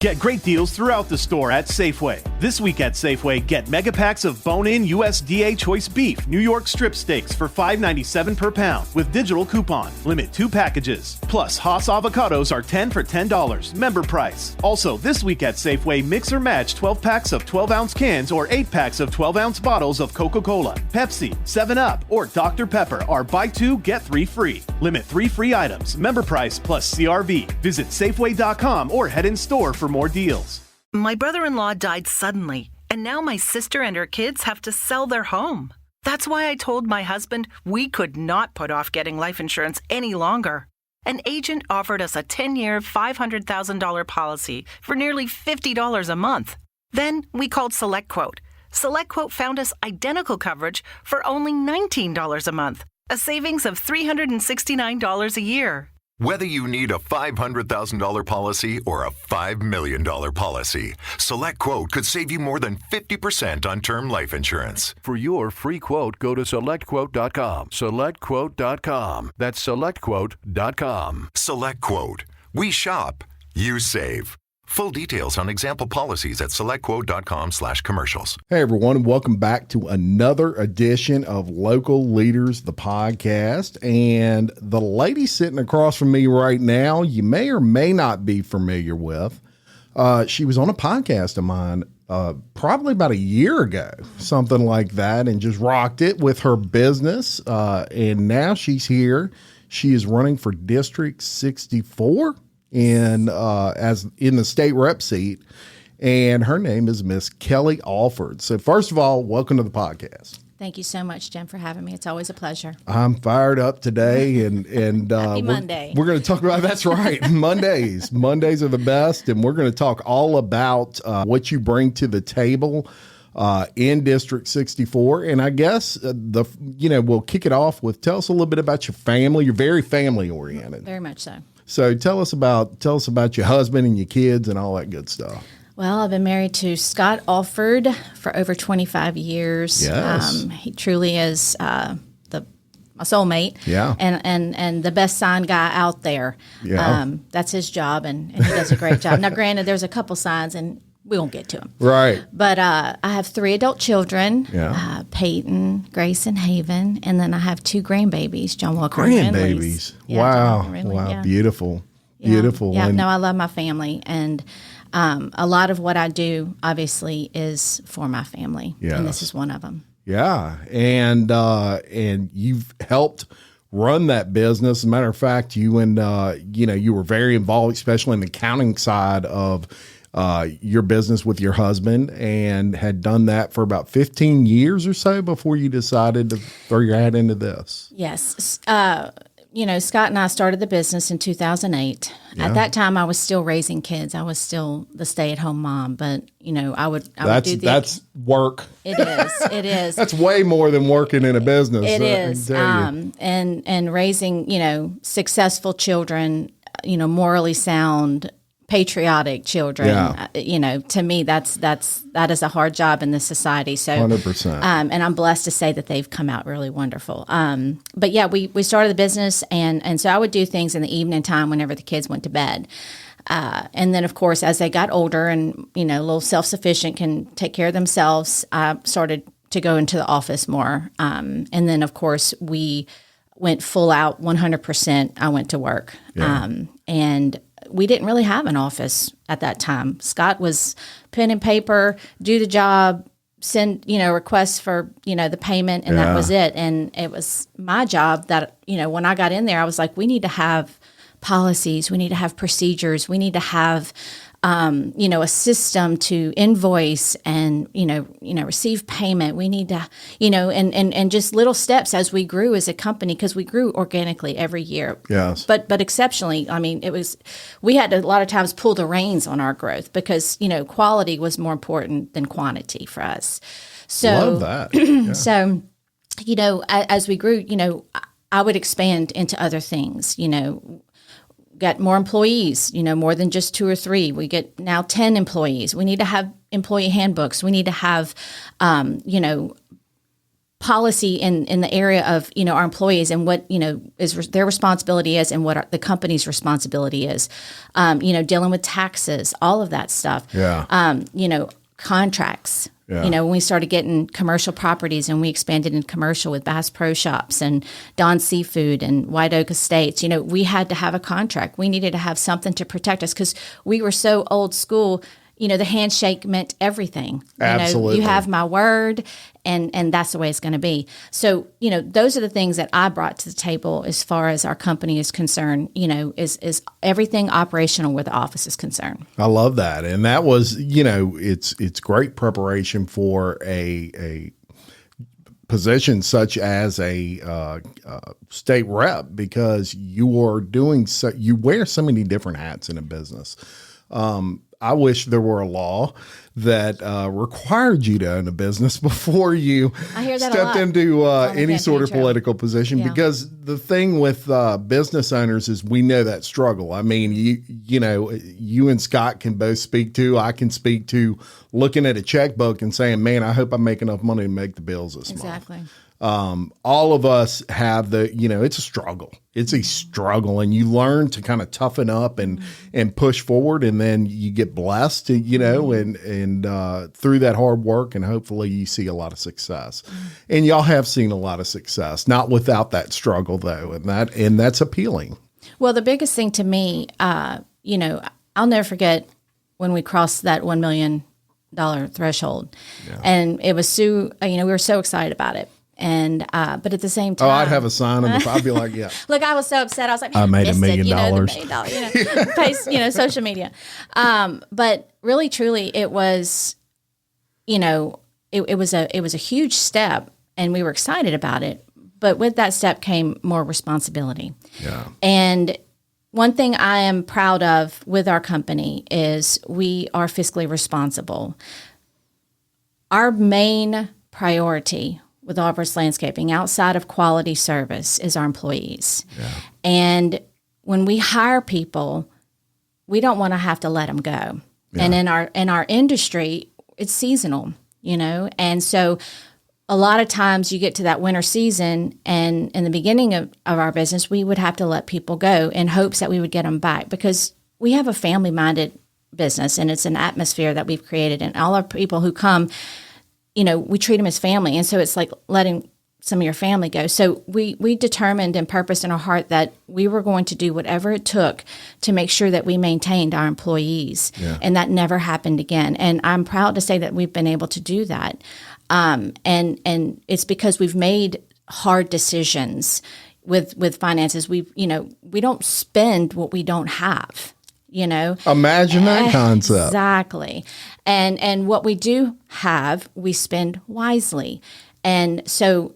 Get great deals throughout the store at Safeway. This week at Safeway, get mega packs of bone-in USDA choice beef New York strip steaks for $5.97 per pound with digital coupon. Limit 2 packages. Plus, Haas avocados are 10 for $10. Member price. Also, this week at Safeway, mix or match 12 packs of 12-ounce cans or 8 packs of 12-ounce bottles of Coca-Cola, Pepsi, 7-Up, or Dr. Pepper are buy 2, get 3 free. Limit 3 free items. Member price plus CRV. Visit Safeway.com or head in store for more deals. My brother-in-law died suddenly, and now my sister and her kids have to sell their home. That's why I told my husband we could not put off getting life insurance any longer. An agent offered us a 10-year, $500,000 policy for nearly $50 a month. Then we called SelectQuote. SelectQuote found us identical coverage for only $19 a month, a savings of $369 a year. Whether you need a $500,000 policy or a $5 million policy, SelectQuote could save you more than 50% on term life insurance. For your free quote, go to SelectQuote.com. SelectQuote.com. That's SelectQuote.com. SelectQuote. We shop. You save. Full details on example policies at SelectQuote.com/commercials. Hey, everyone, and welcome back to another edition of Local Leaders, the podcast. And the lady sitting across from me right now, you may or may not be familiar with. She was on a podcast of mine probably about a year ago, something like that, and just rocked it with her business. And now she's here. She is running for District 64. As in the state rep seat, and her name is Miss Kellie Alford. So first of all, welcome to the podcast. Thank you so much, Jim, for having me. It's always a pleasure. I'm fired up today, and Happy Monday. We're going to talk about that's right. Mondays are the best, and we're going to talk all about what you bring to the table in District 64. And I guess we'll kick it off with tell us a little bit about your family. You're very family oriented. Very much so. So tell us about your husband and your kids and all that good stuff. Well, I've been married to Scott Alford for over 25 years. Yes. He truly is my soulmate. Yeah. And the best sign guy out there. Yeah. That's his job, and he does a great job. Now, granted, there's a couple signs, and we won't get to them. Right. But I have 3 adult children, Peyton, Grace, and Haven. And then I have 2 grandbabies, John Walker and Grandbabies. Yeah, Wow. Rinley, Wow. yeah. Beautiful. Yeah. Beautiful. Yeah, And no, I love my family. And a lot of what I do, obviously, is for my family. Yes. And this is one of them. yeah. And you've helped run that business. As a matter of fact, you were very involved, especially in the accounting side of your business with your husband, and had done that for about 15 years or so before you decided to throw your hat into this. Yes. Scott and I started the business in 2008. Yeah. At that time, I was still raising kids. I was still the stay-at-home mom, but I would do that's work. It is. It is. That's way more than working in a business. It is. I can tell you. And raising, successful children, morally sound, patriotic children. Yeah. To me, that is a hard job in this society. So 100%. And I'm blessed to say that they've come out really wonderful. But yeah, we started the business, and so I would do things in the evening time whenever the kids went to bed. And then, of course, as they got older and, a little self-sufficient, can take care of themselves, I started to go into the office more. And then, of course, we went full out 100%. I went to work. Yeah. And we didn't really have an office at that time. Scott was pen and paper, do the job, send, requests for, the payment, and that was it. And it was my job that, when I got in there, I was like, we need to have policies, we need to have procedures, we need to have, a system to invoice and, receive payment. We need to, and just little steps as we grew as a company, because we grew organically every year. Yes. But exceptionally, I mean, we had to a lot of times pull the reins on our growth because, quality was more important than quantity for us. So, Love that. Yeah. So, as we grew, I would expand into other things, got more employees, more than just 2 or 3. We get now 10 employees. We need to have employee handbooks. We need to have, policy in the area of, our employees and what, is their responsibility is and what the company's responsibility is, dealing with taxes, all of that stuff. Yeah. Contracts. Yeah. When we started getting commercial properties and we expanded in commercial with Bass Pro Shops and Don Seafood and White Oak Estates, we had to have a contract. We needed to have something to protect us because we were so old school. The handshake meant everything. Absolutely. You have my word, and that's the way it's going to be. So, those are the things that I brought to the table as far as our company is concerned, is everything operational where the office is concerned. I love that. And that was, it's great preparation for a position such as a state rep, because you wear so many different hats in a business. I wish there were a law that required you to own a business before you stepped into any sort of political position. Yeah. Because the thing with business owners is we know that struggle. I mean, you and Scott can both I can speak to looking at a checkbook and saying, man, I hope I make enough money to make the bills this month. Exactly. All of us have it's a struggle. It's a struggle, and you learn to kind of toughen up and push forward, and then you get blessed, and through that hard work, and hopefully you see a lot of success. And y'all have seen a lot of success, not without that struggle though, and that's appealing. Well, the biggest thing to me, I'll never forget when we crossed that $1 million threshold, and it was we were so excited about it. And but at the same time, I'd have a sign on the. I'd be like, yeah. Look, I was so upset. I was like, I made $1 million. Social media. But really, truly, it was, it was a huge step, and we were excited about it. But with that step came more responsibility. Yeah. And one thing I am proud of with our company is we are fiscally responsible. Our main priority with Albert's Landscaping, outside of quality service, is our employees. Yeah. And when we hire people, we don't want to have to let them go. Yeah. And in our industry, it's seasonal, and so a lot of times you get to that winter season, and in the beginning of our business, we would have to let people go in hopes that we would get them back, because we have a family-minded business, and it's an atmosphere that we've created, and all our people who come, we treat them as family. And so it's like letting some of your family go. So we determined and purposed in our heart that we were going to do whatever it took to make sure that we maintained our employees. Yeah. And that never happened again. And I'm proud to say that we've been able to do that. And it's because we've made hard decisions with finances. We don't spend what we don't have. Imagine that concept. Exactly. And what we do have, we spend wisely. And so,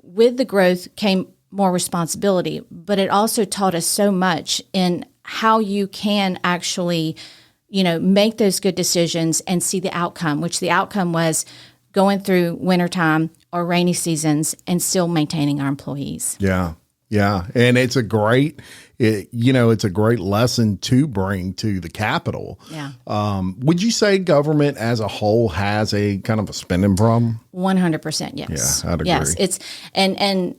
with the growth came more responsibility, but it also taught us so much in how you can actually, make those good decisions and see the outcome, which the outcome was going through wintertime or rainy seasons and still maintaining our employees. Yeah. Yeah. And it's a great lesson to bring to the Capitol. Yeah. Would you say government as a whole has a kind of a spending problem? 100%. Yes. Yeah, I'd agree. Yes. It's, and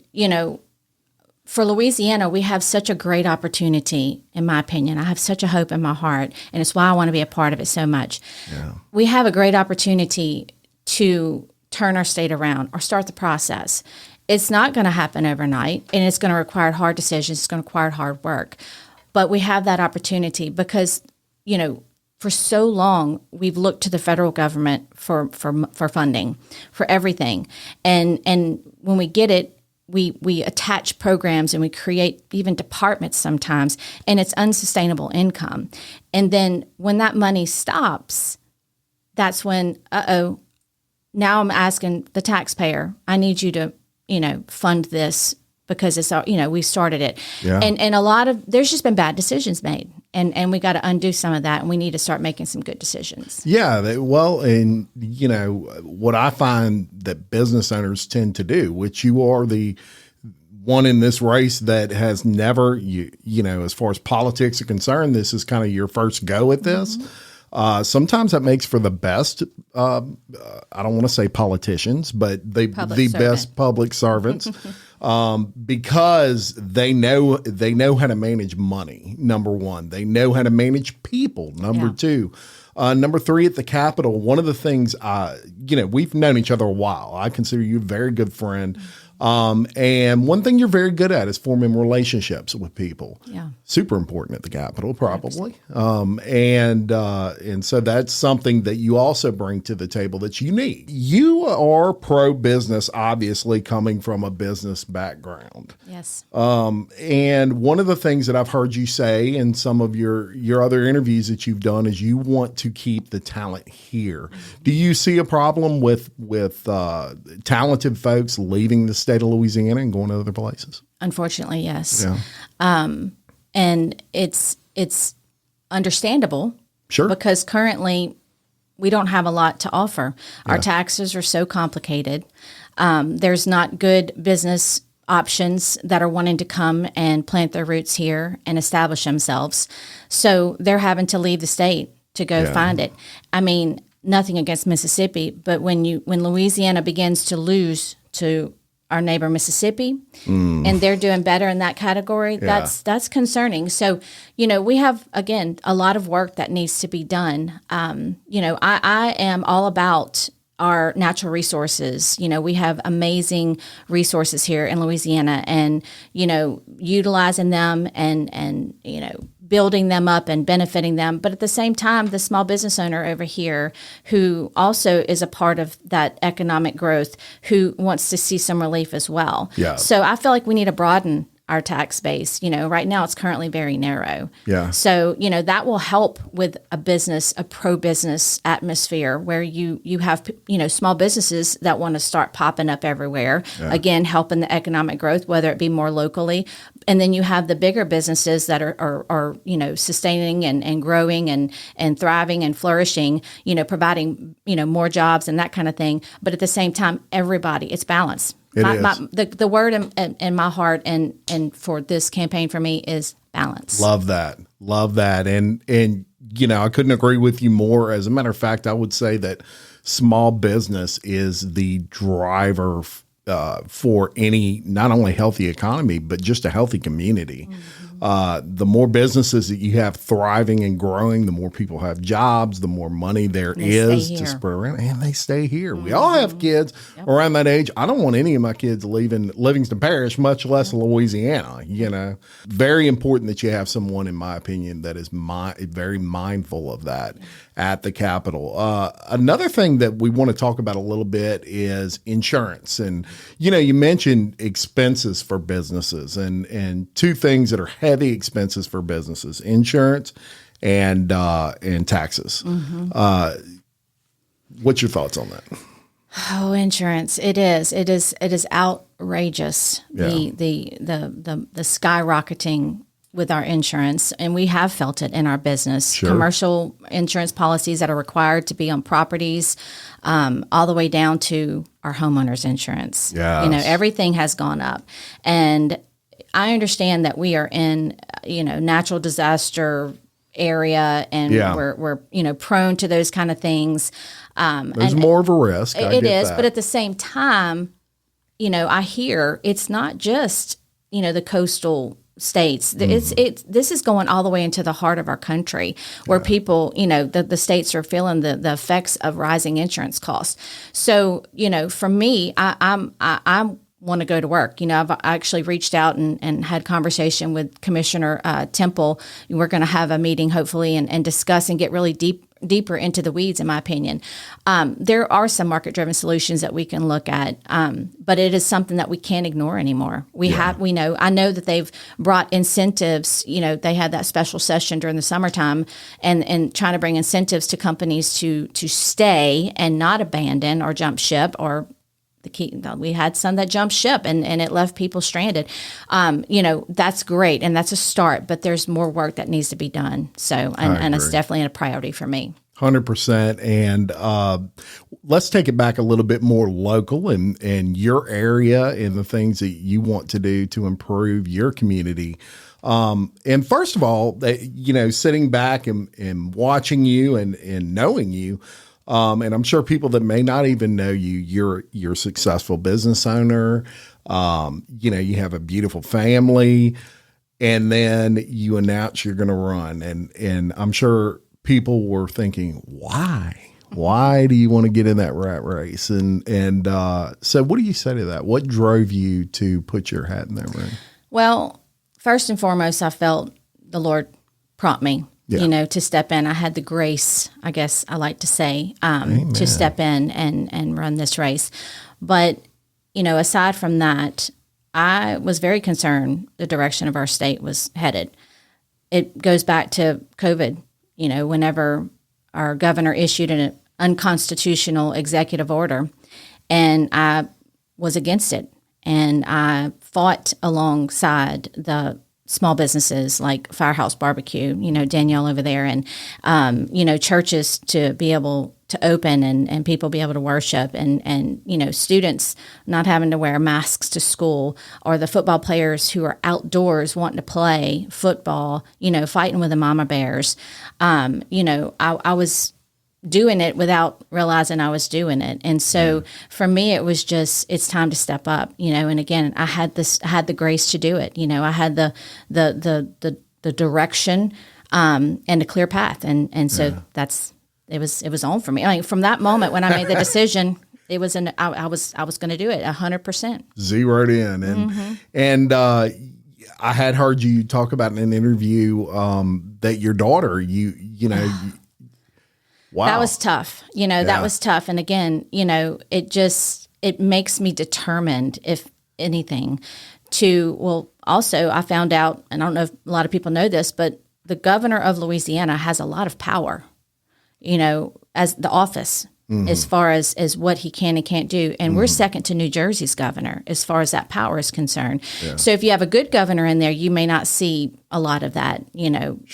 for Louisiana, we have such a great opportunity, in my opinion. I have such a hope in my heart, and it's why I want to be a part of it so much. Yeah. We have a great opportunity to turn our state around or start the process. It's not going to happen overnight, and it's going to require hard decisions. It's going to require hard work. But we have that opportunity because, for so long, we've looked to the federal government for funding, for everything. And when we get it, we attach programs and we create even departments sometimes, and it's unsustainable income. And then when that money stops, that's when, now I'm asking the taxpayer, I need you to fund this because it's we started it. Yeah. And there's just been bad decisions made, and we got to undo some of that, and we need to start making some good decisions. Yeah. And what I find that business owners tend to do, which you are the one in this race that has never, as far as politics are concerned, this is kind of your first go at this. Mm-hmm. Sometimes that makes for the best, I don't want to say politicians, but the best public servants. Because they know how to manage money. Number one, they know how to manage people. Number two, number three, at the Capitol, one of the things, we've known each other a while. I consider you a very good friend. And one thing you're very good at is forming relationships with people. Yeah. Super important at the Capitol, probably. And so that's something that you also bring to the table that you need. You are pro-business, obviously, coming from a business background. Yes. And one of the things that I've heard you say in some of your other interviews that you've done is you want to keep the talent here. Do you see a problem with talented folks leaving the state of Louisiana and going to other places? Unfortunately, yes. Yeah. And it's understandable. Sure. Because currently we don't have a lot to offer. Our taxes are so complicated. There's not good business options that are wanting to come and plant their roots here and establish themselves. So they're having to leave the state to go find it. I mean, nothing against Mississippi, but when Louisiana begins to lose to our neighbor Mississippi, and they're doing better in that category, that's concerning. So, we have, again, a lot of work that needs to be done. I am all about our natural resources. We have amazing resources here in Louisiana, and, utilizing them and building them up and benefiting them. But at the same time, the small business owner over here who also is a part of that economic growth, who wants to see some relief as well. Yeah. So I feel like we need to broaden our tax base. Right now it's currently very narrow. Yeah. So, that will help with a pro-business atmosphere where you have, small businesses that want to start popping up everywhere. Yeah. Again, helping the economic growth, whether it be more locally. And then you have the bigger businesses that are sustaining and growing and thriving and flourishing, providing, more jobs and that kind of thing. But at the same time, everybody, it's balance. The word in my heart and for this campaign for me is balance. Love that. And I couldn't agree with you more. As a matter of fact, I would say that small business is the driver for any, not only healthy economy, but just a healthy community. The more businesses that you have thriving and growing, the more people have jobs, the more money there is to spread around, and they stay here. We all have kids around that age. I don't want any of my kids leaving Livingston Parish, much less Louisiana. Very important that you have someone, in my opinion, that is very mindful of that at the Capitol. Another thing that we want to talk about a little bit is insurance. And, you mentioned expenses for businesses and two things that are heavy expenses for businesses: insurance and taxes. What's your thoughts on that? Oh, insurance. It is outrageous. Yeah. The skyrocketing with our insurance, and we have felt it in our business. Sure. Commercial insurance policies that are required to be on properties, all the way down to our homeowners insurance. Yes. Everything has gone up. And I understand that we are in, natural disaster area, and we're prone to those kind of things. There's more of a risk. It is, but at the same time, I hear it's not just, the coastal states. This is going all the way into the heart of our country, where people, the states are feeling the effects of rising insurance costs. So, for me, I want to go to work. I've actually reached out and had conversation with Commissioner Temple. We're going to have a meeting hopefully and discuss and get really deeper into the weeds, in my opinion. There are some market-driven solutions that we can look at, but it is something that we can't ignore anymore. I know that they've brought incentives. They had that special session during the summertime and trying to bring incentives to companies to stay and not abandon or jump ship or we had some that jumped ship and it left people stranded. That's great. And that's a start, but there's more work that needs to be done. So, and it's definitely a priority for me. 100%. And let's take it back a little bit more local and your area and the things that you want to do to improve your community. And first of all, sitting back and watching you and knowing you, and I'm sure people that may not even know you, you're a successful business owner. You have a beautiful family, and then you announce you're going to run. And I'm sure people were thinking, why? Why do you want to get in that rat race? And so what do you say to that? What drove you to put your hat in that ring? Well, first and foremost, I felt the Lord prompt me, to step in. I had the grace, I guess I like to say, to step in and run this race. But, aside from that, I was very concerned the direction of our state was headed. It goes back to COVID, whenever our governor issued an unconstitutional executive order, and I was against it. And I fought alongside the small businesses like Firehouse Barbecue, Danielle over there, and, churches to be able to open and people be able to worship, and students not having to wear masks to school, or the football players who are outdoors wanting to play football, fighting with the mama bears. I was doing it without realizing I was doing it. And so for me, it was just, it's time to step up, and again, I had the grace to do it. I had the direction, and a clear path. And so it was on for me. I mean, from that moment when I made the decision, it was I was going to do it 100%. Zeroed in. And I had heard you talk about in an interview, that your daughter, wow. That was tough. That was tough. And again, it makes me determined, if anything, also I found out, and I don't know if a lot of people know this, but the governor of Louisiana has a lot of power, as the office, as far as what he can and can't do. And we're second to New Jersey's governor as far as that power is concerned. Yeah. So if you have a good governor in there, you may not see a lot of that,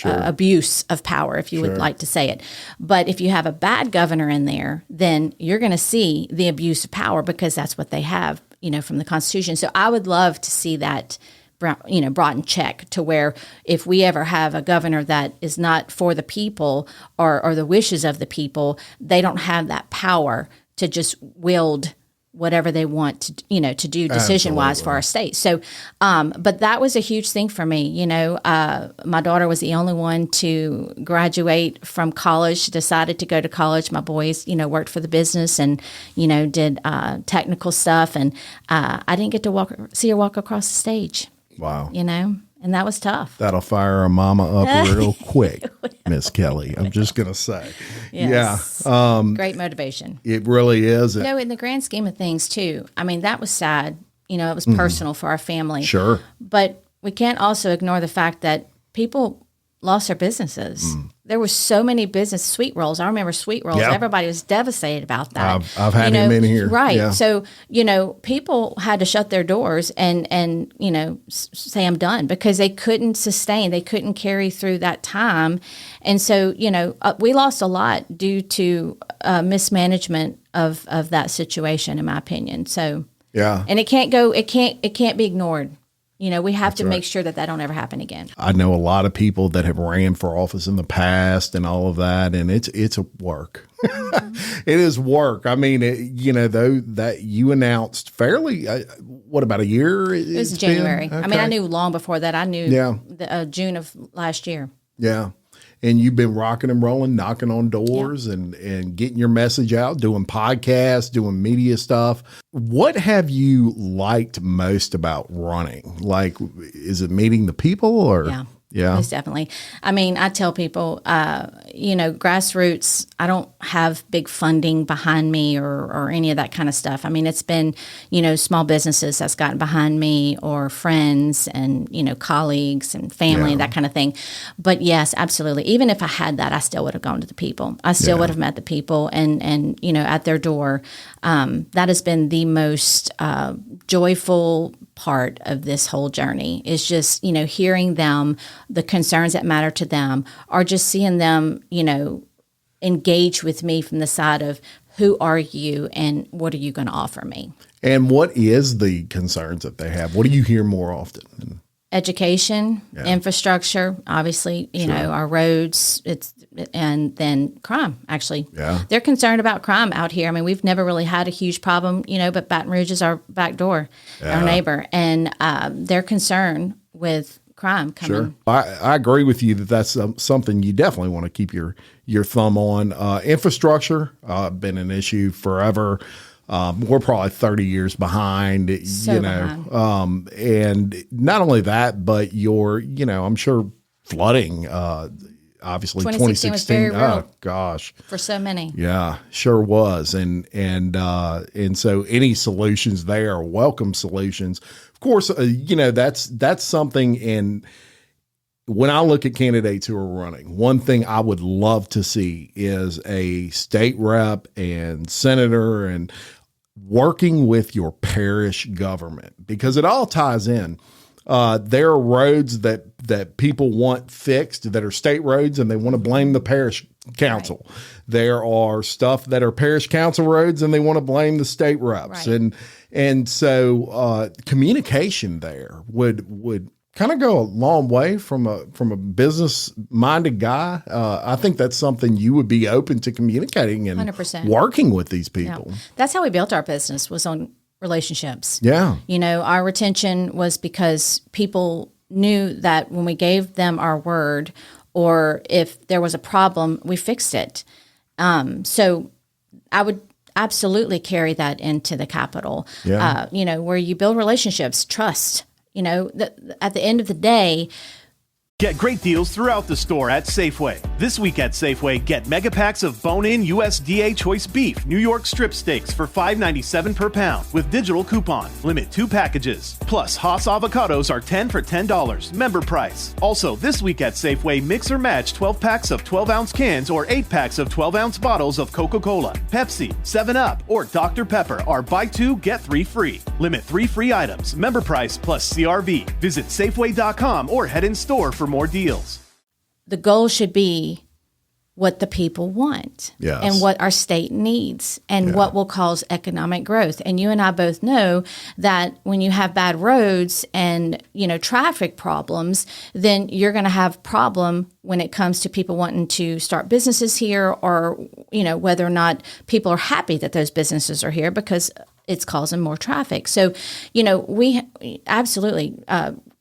abuse of power, if you would like to say it. But if you have a bad governor in there, then you're going to see the abuse of power, because that's what they have, from the Constitution. So I would love to see that brought in check, to where if we ever have a governor that is not for the people or the wishes of the people, they don't have that power to just wield whatever they want to do decision wise for our state. So, but that was a huge thing for me. My daughter was the only one to graduate from college. She decided to go to college. My boys, worked for the business and, did technical stuff. And I didn't get to see her walk across the stage. Wow. And that was tough. That'll fire a mama up real quick, Miss Kelly. I'm just going to say. Yes. Yeah. Great motivation. It really is. In the grand scheme of things, too, I mean, that was sad. It was personal for our family. Sure. But we can't also ignore the fact that people lost their businesses. There were so many business sweet rolls. I remember sweet rolls. Yep. Everybody was devastated about that. I've had him in here. Right. Yeah. So, people had to shut their doors and say I'm done, because they couldn't sustain, they couldn't carry through that time. And so, we lost a lot due to mismanagement of that situation, in my opinion. So, yeah. And it can't be ignored. We have to make sure that don't ever happen again. I know a lot of people that have ran for office in the past and all of that, and it's a work. It is work. I mean, though that you announced fairly, what, about a year? It was January. Okay. I mean, I knew long before that. I knew June of last year. Yeah. And you've been rocking and rolling, knocking on doors and getting your message out, doing podcasts, doing media stuff. What have you liked most about running? Like, is it meeting the people or? Yeah, most definitely. I mean, I tell people, grassroots, I don't have big funding behind me or any of that kind of stuff. I mean, it's been, small businesses that's gotten behind me, or friends and, colleagues and family and that kind of thing. But yes, absolutely. Even if I had that, I still would have gone to the people. I still would have met the people and at their door. That has been the most joyful part of this whole journey, is just, hearing them, the concerns that matter to them, or just seeing them, engage with me from the side of, who are you and what are you going to offer me? And what is the concerns that they have? What do you hear more often? education, infrastructure, obviously, you know, our roads, and then crime, actually. Yeah. They're concerned about crime out here. I mean, we've never really had a huge problem, you know, but Baton Rouge is our back door, our neighbor, and they're concerned with crime coming. Sure. I agree with you that that's something you definitely want to keep your thumb on. Infrastructure, been an issue forever. We're probably 30 years behind, behind. And not only that, but I'm sure flooding, obviously 2016 was very real. Oh gosh. For so many. Yeah, sure was. And so any solutions there are welcome solutions. Of course, that's something. And when I look at candidates who are running, one thing I would love to see is a state rep and senator and working with your parish government, because it all ties in. There are roads that people want fixed that are state roads, and they want to blame the parish council. Right. There are stuff that are parish council roads, and they want to blame the state reps. Right. And so communication there would kind of go a long way from a business minded guy. I think that's something you would be open to communicating and 100%. Working with these people. Yeah. That's how we built our business, was on relationships. Yeah. You know, our retention was because people knew that when we gave them our word, or if there was a problem, we fixed it. So I would absolutely carry that into the Capitol. Yeah. Where you build relationships, trust. You know, at the end of the day, Get great deals throughout the store at Safeway. This week at Safeway, get mega packs of bone-in USDA choice beef, New York strip steaks for $5.97 per pound with digital coupon. Limit 2 packages. Plus, Haas avocados are 10 for $10. Member price. Also, this week at Safeway, mix or match 12 packs of 12-ounce cans or 8 packs of 12-ounce bottles of Coca-Cola, Pepsi, 7-Up, or Dr. Pepper are buy 2, get 3 free. Limit 3 free items. Member price plus CRV. Visit Safeway.com or head in store for more deals. The goal should be what the people want, yes, and what our state needs, and what will cause economic growth. And you and I both know that when you have bad roads and, traffic problems, then you're going to have problem when it comes to people wanting to start businesses here, or, whether or not people are happy that those businesses are here because it's causing more traffic. So, we absolutely,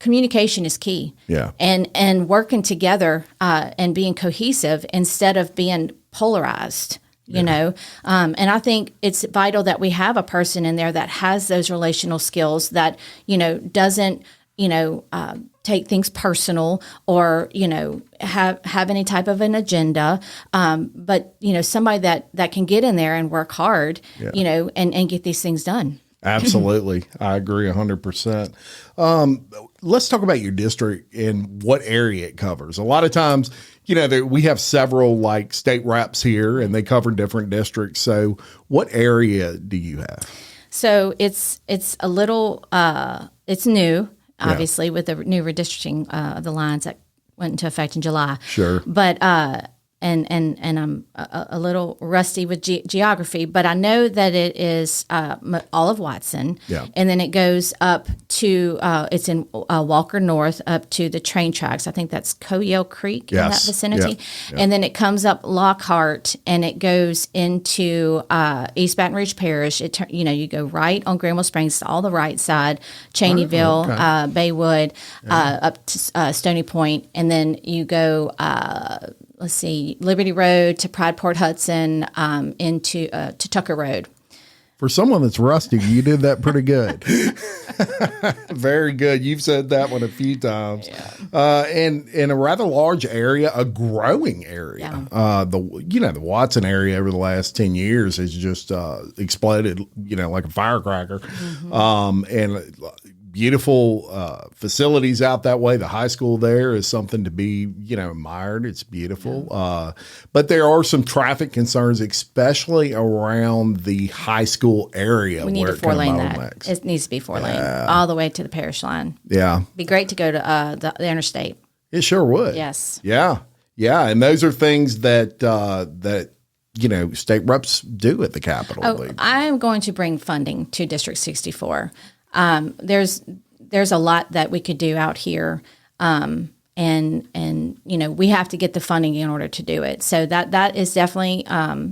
communication is key. Yeah. And working together and being cohesive instead of being polarized, you know. And I think it's vital that we have a person in there that has those relational skills, that, doesn't, take things personal, or, have any type of an agenda. But, somebody that can get in there and work hard, and get these things done. Absolutely. I agree 100%. Let's talk about your district and what area it covers. A lot of times, we have several state reps here, and they cover different districts. So what area do you have? So it's a little, it's new, obviously, with the new redistricting of the lines that went into effect in July. Sure. But, and I'm a little rusty with geography, but I know that it is all of Watson, and then it goes up to it's in Walker North up to the train tracks. I think that's Coyell Creek in that vicinity, and then it comes up Lockhart, and it goes into East Baton Rouge Parish. You go right on Granville Springs, all the right side, Cheneyville, Baywood, up to Stony Point, and then you go. Let's see, Liberty Road to Pride Port Hudson, into to Tucker Road. For someone that's rusty, you did that pretty good. Very good. You've said that one a few times. Yeah. And in a rather large area, a growing area. Yeah. The Watson area over the last 10 years has just exploded, like a firecracker. Mm-hmm. And beautiful facilities out that way. The high school there is something to be, admired. It's beautiful. Yeah. But there are some traffic concerns, especially around the high school area. We need to 4-lane that. It needs to be 4-lane all the way to the parish line. Yeah. Be great to go to the interstate. It sure would. Yes. Yeah. Yeah. And those are things that state reps do at the Capitol. I am going to bring funding to District 64. there's a lot that we could do out here. And we have to get the funding in order to do it. So that is definitely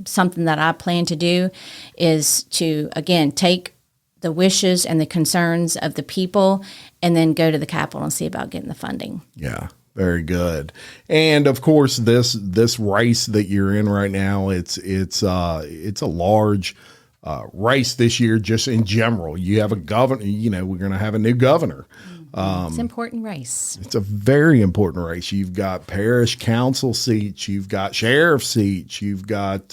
something that I plan to do, is to, again, take the wishes and the concerns of the people and then go to the Capitol and see about getting the funding. Yeah, very good. And of course, this race that you're in right now, it's a large race this year, just in general. You have a governor, we're going to have a new governor. It's an important race. It's a very important race. You've got parish council seats, you've got sheriff seats, you've got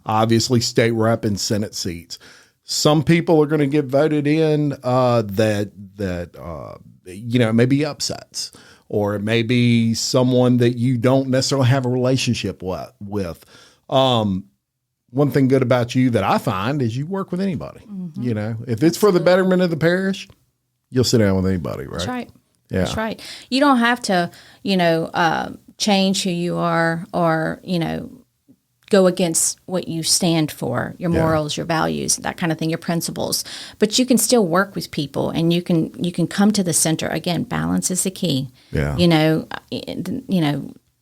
obviously state rep and Senate seats. Some people are going to get voted in that it may be upsets, or it may be someone that you don't necessarily have a relationship with. One thing good about you that I find is you work with anybody. Mm-hmm. If it's for the betterment of the parish, you'll sit down with anybody, right? That's right. Yeah. That's right. You don't have to, change who you are, or, go against what you stand for, your morals, your values, that kind of thing, your principles. But you can still work with people, and you can come to the center. Again, balance is the key. Yeah.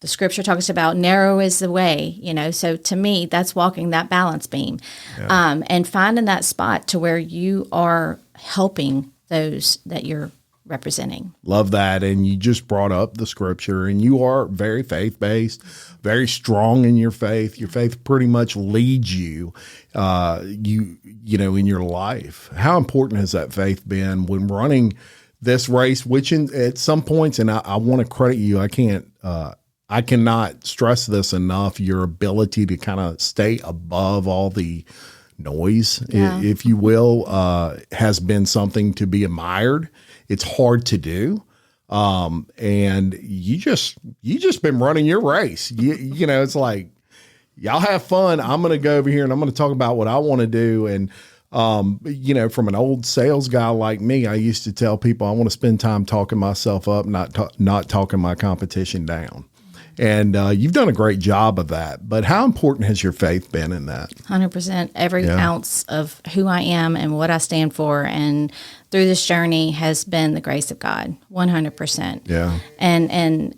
The scripture talks about narrow is the way, so to me, that's walking that balance beam, and finding that spot to where you are helping those that you're representing. Love that. And you just brought up the scripture, and you are very faith-based, very strong in your faith. Your faith pretty much leads you, in your life. How important has that faith been when running this race, which at some points, and I want to credit you, I cannot stress this enough, your ability to kind of stay above all the noise, if you will, has been something to be admired. It's hard to do. And you just been running your race. It's like, y'all have fun. I'm going to go over here and I'm going to talk about what I want to do. And, from an old sales guy like me, I used to tell people I want to spend time talking myself up, not talking my competition down. And you've done a great job of that. But how important has your faith been in that? 100%. Every ounce of who I am and what I stand for, and through this journey, has been the grace of God. 100%. Yeah. And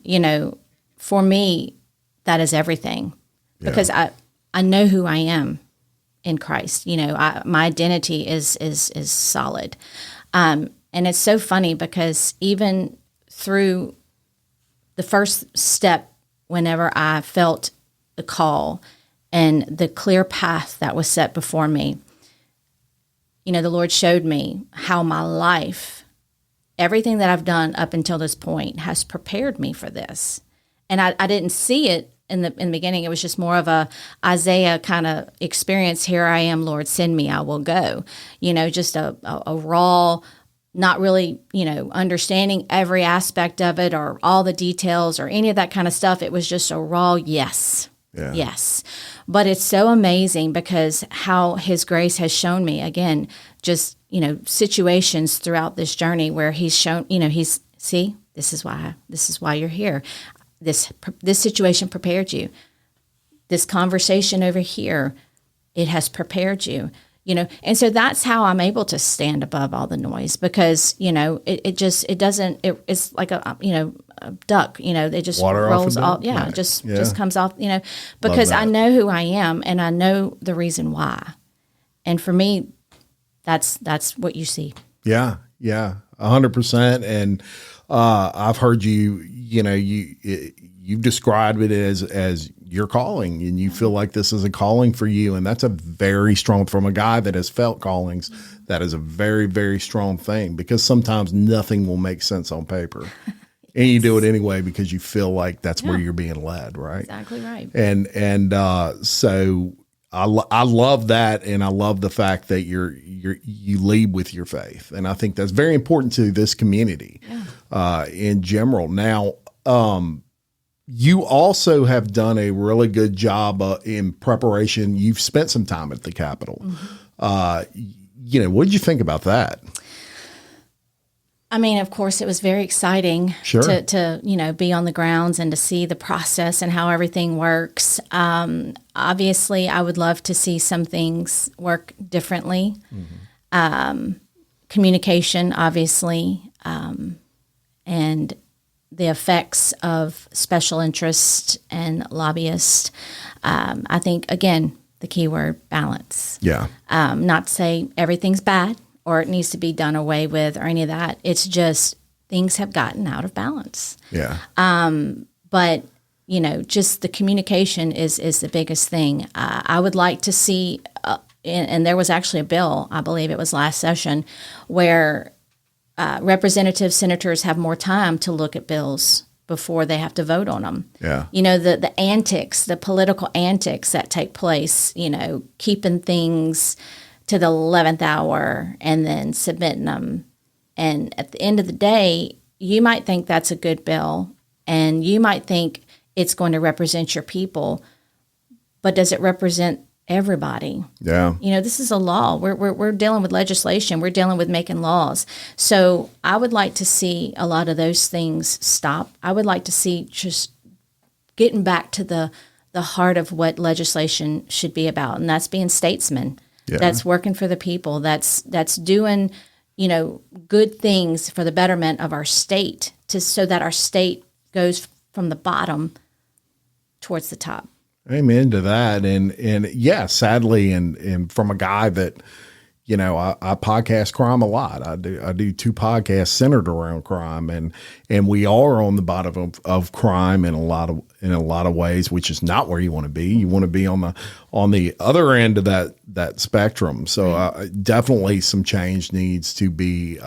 for me, that is everything, because I know who I am in Christ. My identity is solid. And it's so funny, because even through the first step, whenever I felt the call and the clear path that was set before me, the Lord showed me how my life, everything that I've done up until this point, has prepared me for this. And I didn't see it in the beginning. It was just more of a Isaiah kind of experience. Here I am, Lord, send me, I will go. Just a raw, not really, understanding every aspect of it or all the details or any of that kind of stuff. It was just a raw yes. Yeah. Yes. But it's so amazing, because how His grace has shown me, again, just, situations throughout this journey where He's shown, this is why you're here. This situation prepared you. This conversation over here, it has prepared you. And so that's how I'm able to stand above all the noise, because, it's like a duck, it just water rolls off. Just comes off, because I know who I am and I know the reason why. And for me, that's what you see. Yeah. 100%. And, I've heard you've described it as your calling, and you feel like this is a calling for you. And that's a very strong, from a guy that has felt callings, that is a very, very strong thing, because sometimes nothing will make sense on paper. And you do it anyway because you feel like that's where you're being led, right? Exactly right. And so I love that, and I love the fact that you lead with your faith, and I think that's very important to this community in general. Now, you also have done a really good job in preparation. You've spent some time at the Capitol. Mm-hmm. What did you think about that? I mean, of course, it was very exciting to be on the grounds and to see the process and how everything works. Obviously, I would love to see some things work differently. Mm-hmm. Communication, obviously, and the effects of special interest and lobbyists. I think, again, the key word, balance. Yeah. Not to say everything's bad or it needs to be done away with or any of that. It's just things have gotten out of balance. Yeah. But, just the communication is the biggest thing. I would like to see, and there was actually a bill, I believe it was last session, where representatives, senators have more time to look at bills before they have to vote on them. Yeah. The antics, the political antics that take place, keeping things to the 11th hour and then submitting them. And at the end of the day, you might think that's a good bill and you might think it's going to represent your people, but does it represent everybody? Yeah. This is a law. We're dealing with legislation. We're dealing with making laws. So I would like to see a lot of those things stop. I would like to see just getting back to the heart of what legislation should be about, and that's being statesmen. Yeah. That's working for the people. That's doing, good things for the betterment of our state, so that our state goes from the bottom towards the top. Amen to that. And yeah, sadly, and from a guy that, I podcast crime a lot. I do 2 podcasts centered around crime, and we are on the bottom of crime in a lot of ways, which is not where you want to be. You want to be on the other end of that spectrum. So definitely some change needs to be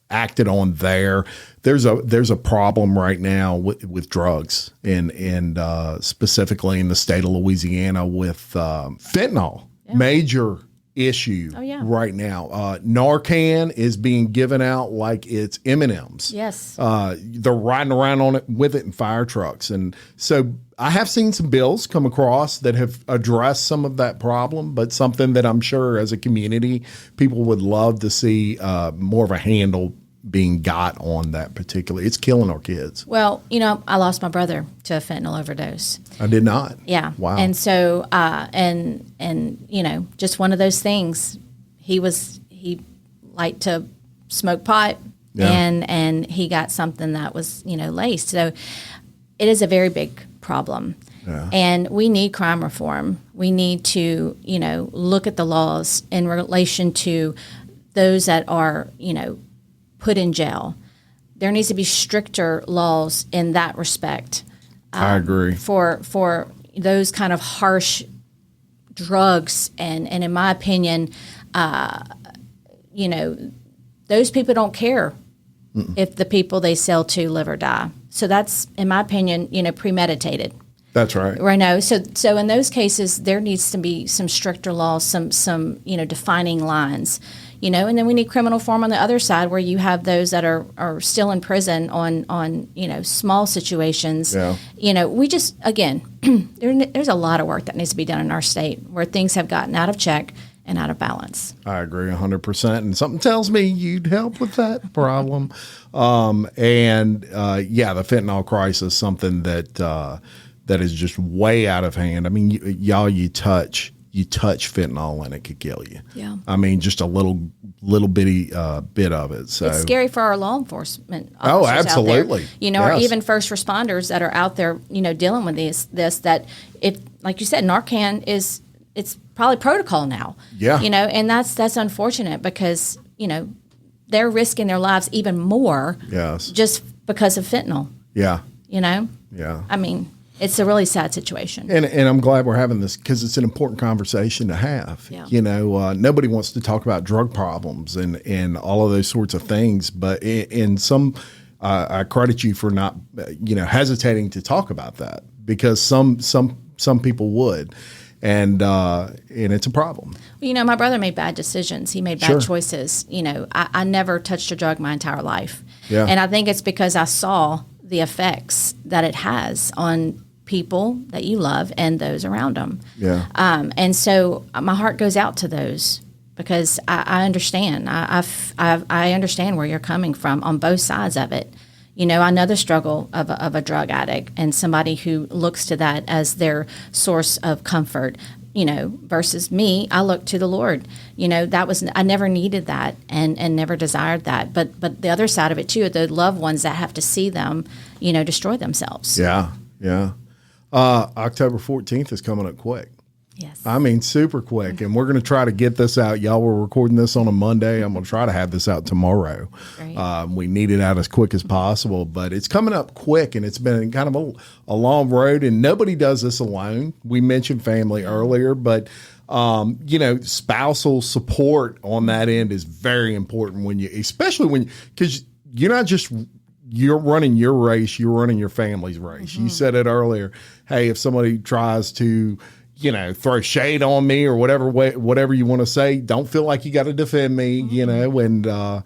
acted on there. There's a problem right now with drugs and specifically in the state of Louisiana with fentanyl. Yeah. Major issue right now. Narcan is being given out like it's M&Ms. Yes. They're riding around on it with it in fire trucks. And so I have seen some bills come across that have addressed some of that problem, but something that I'm sure as a community, people would love to see more of a handle being got on that particular. It's killing our kids. Well, I lost my brother to a fentanyl overdose. I did not. Yeah. Wow. And so, just one of those things. He liked to smoke pot, and he got something that was, laced. So it is a very big problem. Yeah. And we need crime reform. We need to, look at the laws in relation to those that are, put in jail. There needs to be stricter laws in that respect. I agree. For those kind of harsh drugs, and in my opinion, those people don't care if the people they sell to live or die. So that's, in my opinion, premeditated. That's right. Right. No. So in those cases, there needs to be some stricter laws, some defining lines. And then we need criminal reform on the other side, where you have those that are still in prison on small situations. Yeah. We just, again, there's a lot of work that needs to be done in our state where things have gotten out of check and out of balance. I agree 100%. And something tells me you'd help with that problem. The fentanyl crisis, something that is just way out of hand. I mean, you touch fentanyl and it could kill you. Yeah. I mean, just a little bitty bit of it. So it's scary for our law enforcement officers. Oh, absolutely. Out there. Or even first responders that are out there, dealing with this that if, like you said, Narcan it's probably protocol now. Yeah. And that's unfortunate because, they're risking their lives even more. Yes. Just because of fentanyl. Yeah. Yeah. I mean, it's a really sad situation. And I'm glad we're having this because it's an important conversation to have. Yeah. Nobody wants to talk about drug problems and all of those sorts of things. But in some, I credit you for not, hesitating to talk about that because some people would. And it's a problem. My brother made bad decisions. He made bad choices. I never touched a drug my entire life. Yeah. And I think it's because I saw the effects that it has on people that you love and those around them. Yeah. And so my heart goes out to those because I understand. I understand where you're coming from on both sides of it. I know the struggle of a drug addict and somebody who looks to that as their source of comfort. versus me, I look to the Lord. I never needed that and never desired that. But the other side of it too, the loved ones that have to see them, destroy themselves. Yeah. Yeah. October 14th is coming up quick. Yes. I mean, super quick. And we're going to try to get this out. Y'all, we're recording this on a Monday. I'm going to try to have this out tomorrow. We need it out as quick as possible, but it's coming up quick, and it's been kind of a long road, and nobody does this alone. We mentioned family earlier, but spousal support on that end is very important because you're not just you're running your race, you're running your family's race. You said it earlier. Hey, if somebody tries to throw shade on me or whatever you want to say, don't feel like you got to defend me, and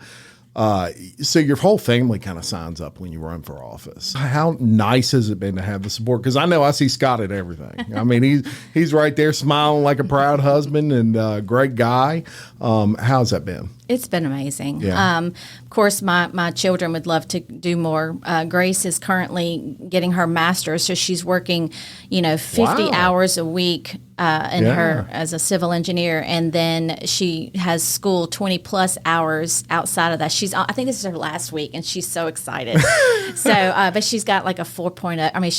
so your whole family kind of signs up when you run for office. How nice has it been to have the support? Because I know I see Scott at everything. I mean, he's right there smiling like a proud husband and great guy. How's that been? It's been amazing. Yeah. Of course, my children would love to do more. Grace is currently getting her master's, so she's working, 50 hours a week her as a civil engineer, and then she has school 20 plus hours outside of that. I think this is her last week, and she's so excited. But she's got like a 4.0. I mean,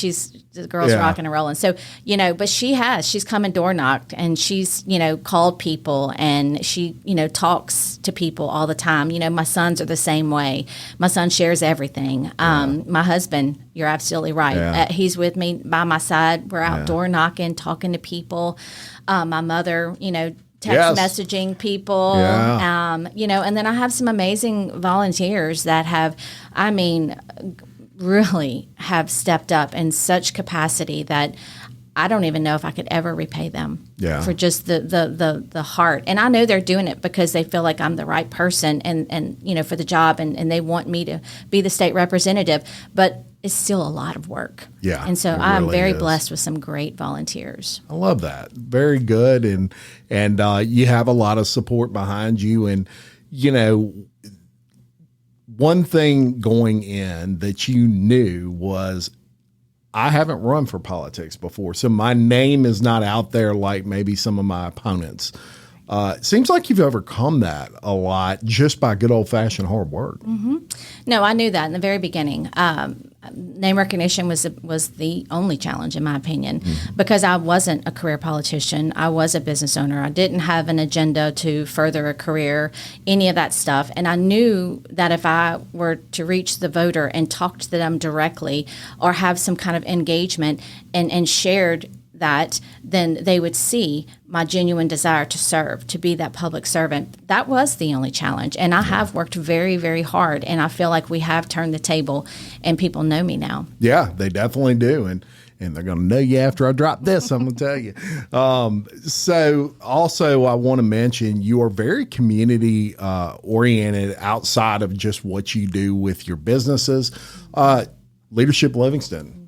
the girl's rocking and rolling. So, but she's come and door knocked, and she's, called people, and she, talks to people all the time. My sons are the same way. My son shares everything. My husband, you're absolutely right. Yeah. He's with me by my side. We're out door knocking, talking to people. My mother, text messaging people, and then I have some amazing volunteers that really have stepped up in such capacity that I don't even know if I could ever repay them for just the heart. And I know they're doing it because they feel like I'm the right person and for the job, and they want me to be the state representative. But it's still a lot of work. Yeah. And so I'm very blessed with some great volunteers. I love that. Very good. And you have a lot of support behind you. And, one thing going in that you knew was, I haven't run for politics before, so my name is not out there like maybe some of my opponents. It seems like you've overcome that a lot just by good old-fashioned hard work. Mm-hmm. No, I knew that in the very beginning. Name recognition was the only challenge, in my opinion, because I wasn't a career politician. I was a business owner. I didn't have an agenda to further a career, any of that stuff. And I knew that if I were to reach the voter and talk to them directly or have some kind of engagement and shared that, then they would see my genuine desire to serve, to be that public servant. That was the only challenge. And I have worked very, very hard, and I feel like we have turned the table and people know me now. Yeah, they definitely do. And they're going to know you after I drop this, I'm going to tell you. So also I want to mention you are very community oriented outside of just what you do with your businesses. Leadership Livingston.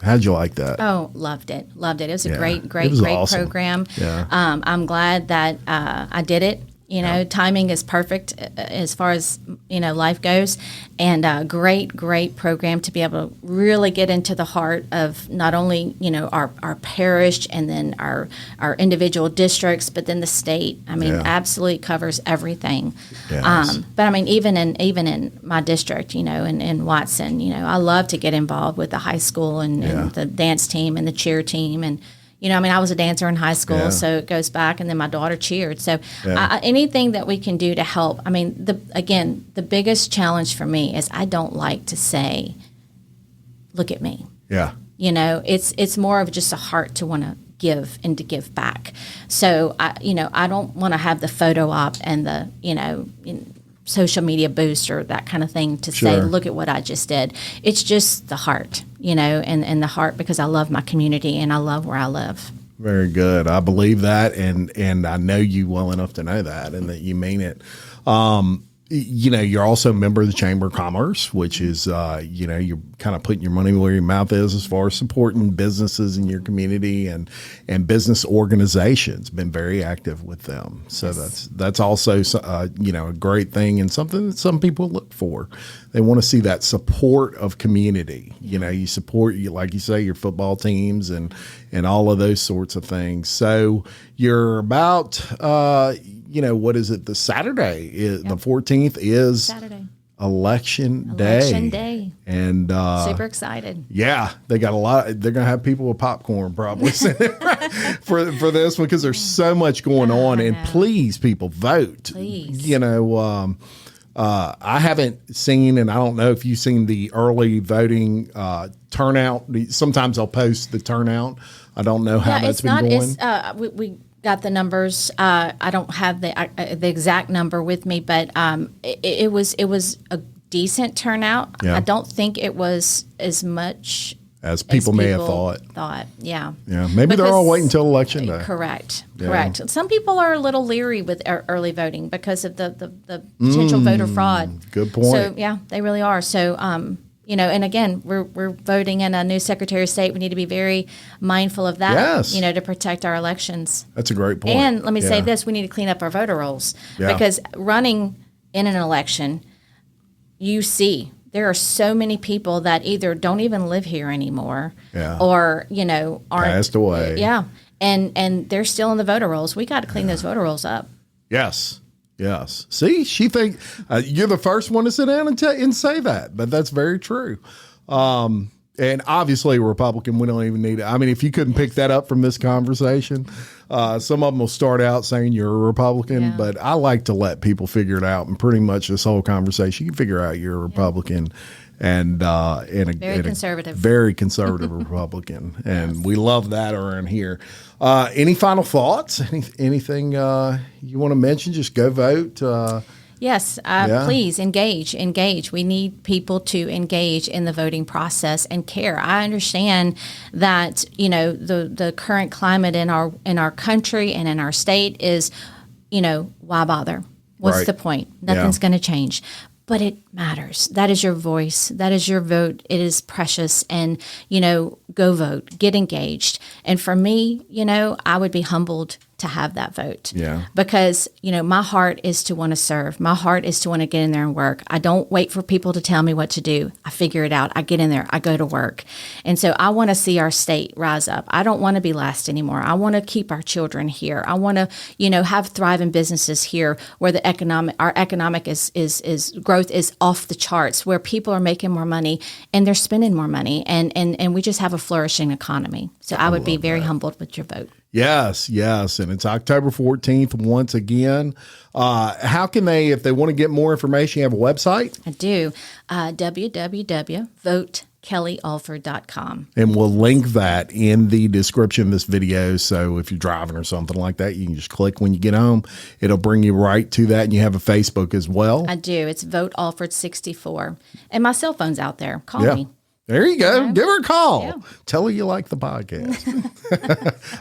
How'd you like that? Oh, loved it. Loved it. It was a great awesome program. Yeah. I'm glad that I did it. Timing is perfect as far as, life goes. And great program to be able to really get into the heart of not only, our parish and then our individual districts, but then the state. Absolutely covers everything. Yes. But even in my district, in Watson, I love to get involved with the high school and the dance team and the cheer team. And I was a dancer in high school, so it goes back, and then my daughter cheered. So anything that we can do to help. The biggest challenge for me is I don't like to say, look at me. Yeah. It's more of just a heart to want to give and to give back. So, I don't want to have the photo op and the, social media boost or that kind of thing to say, look at what I just did. It's just the heart, and the heart, because I love my community and I love where I live. Very good. I believe that. And I know you well enough to know that and that you mean it. you're also a member of the Chamber of Commerce, which is, you're kind of putting your money where your mouth is as far as supporting businesses in your community and business organizations. Been very active with them. So that's also, a great thing and something that some people look for. They want to see that support of community. You support, like you say, your football teams and all of those sorts of things. So you're about, what is it? The Saturday, the 14th is Saturday. Election Day. And super excited. Yeah, they got a lot. They're going to have people with popcorn probably for this one because there's so much going on. And please, people, vote. Please. I haven't seen, and I don't know if you've seen the early voting turnout. Sometimes I'll post the turnout. I don't know how that's been going. We got the numbers. I don't have the exact number with me, but it was a decent turnout. Yeah. I don't think it was as much as people may have thought. Yeah. Maybe they're all waiting until Election Day. Correct. Some people are a little leery with early voting because of the potential voter fraud. Good point. So yeah, they really are. So and again, we're voting in a new Secretary of State. We need to be very mindful of that. Yes. To protect our elections. That's a great point. And let me say this: we need to clean up our voter rolls because running in an election, you see. There are so many people that either don't even live here anymore or, aren't passed away. Yeah. And they're still in the voter rolls. We got to clean those voter rolls up. Yes. See, she think you're the first one to sit down and say that, but that's very true. And obviously a Republican, we don't even need it. I mean, if you couldn't pick that up from this conversation, some of them will start out saying you're a Republican, but I like to let people figure it out. And pretty much this whole conversation, you can figure out you're a Republican and a very conservative Republican. And we love that around here. Any final thoughts? Anything you want to mention? Just go vote. Yes, please engage. We need people to engage in the voting process and care. I understand that the current climate in our country and in our state is, why bother? What's the point? Nothing's going to change. But it matters. That is your voice. That is your vote. It is precious. And, go vote. Get engaged. And for me, I would be humbled to have that vote. Yeah. Because, my heart is to want to serve. My heart is to want to get in there and work. I don't wait for people to tell me what to do. I figure it out. I get in there. I go to work. And so I want to see our state rise up. I don't want to be last anymore. I want to keep our children here. I want to, have thriving businesses here where our economic growth is off the charts, where people are making more money and they're spending more money. And we just have a flourishing economy. So I would be very humbled with your vote. Yes. And it's October 14th once again. How can they, if they want to get more information, you have a website? I do. www.votekelliealford.com. And we'll link that in the description of this video. So if you're driving or something like that, you can just click when you get home. It'll bring you right to that. And you have a Facebook as well. I do. It's Vote Alford 64. And my cell phone's out there. Call me. There you go. Give her a call. Yeah. Tell her you like the podcast.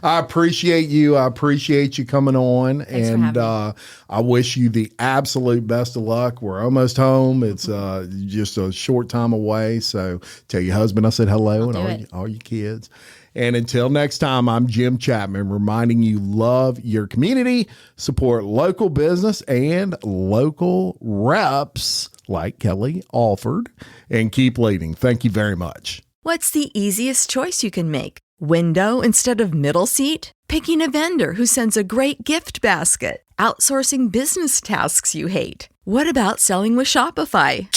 I appreciate you. I appreciate you coming on. Thanks for having me. I wish you the absolute best of luck. We're almost home. It's just a short time away. So tell your husband I said hello and all your kids. And until next time, I'm Jim Chapman, reminding you love your community, support local business and local reps like Kellie Alford, and keep leading. Thank you very much. What's the easiest choice you can make? Window instead of middle seat? Picking a vendor who sends a great gift basket? Outsourcing business tasks you hate? What about selling with Shopify?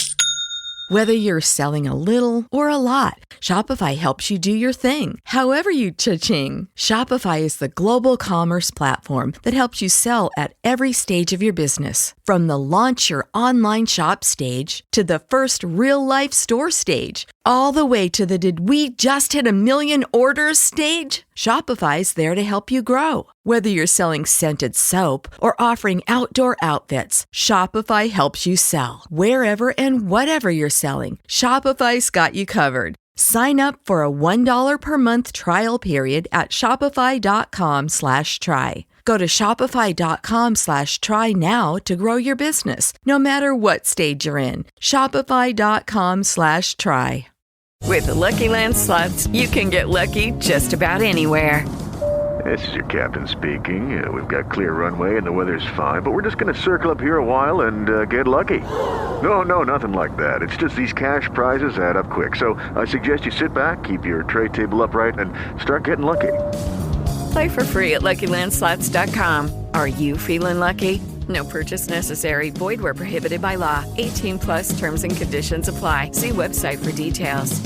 Whether you're selling a little or a lot, Shopify helps you do your thing, however you cha-ching. Shopify is the global commerce platform that helps you sell at every stage of your business. From the launch your online shop stage to the first real-life store stage, all the way to the did we just hit 1 million orders stage. Shopify's there to help you grow. Whether you're selling scented soap or offering outdoor outfits, Shopify helps you sell. Wherever and whatever you're selling, Shopify's got you covered. Sign up for a $1 per month trial period at shopify.com/try. Go to shopify.com/try now to grow your business, no matter what stage you're in. Shopify.com/try. With the Lucky Land Slots, you can get lucky just about anywhere. This is your captain speaking. We've got clear runway and the weather's fine, but we're just going to circle up here a while and get lucky. No, nothing like that. It's just these cash prizes add up quick. So I suggest you sit back, keep your tray table upright, and start getting lucky. Play for free at LuckyLandSlots.com. Are you feeling lucky? No purchase necessary. Void where prohibited by law. 18+ terms and conditions apply. See website for details.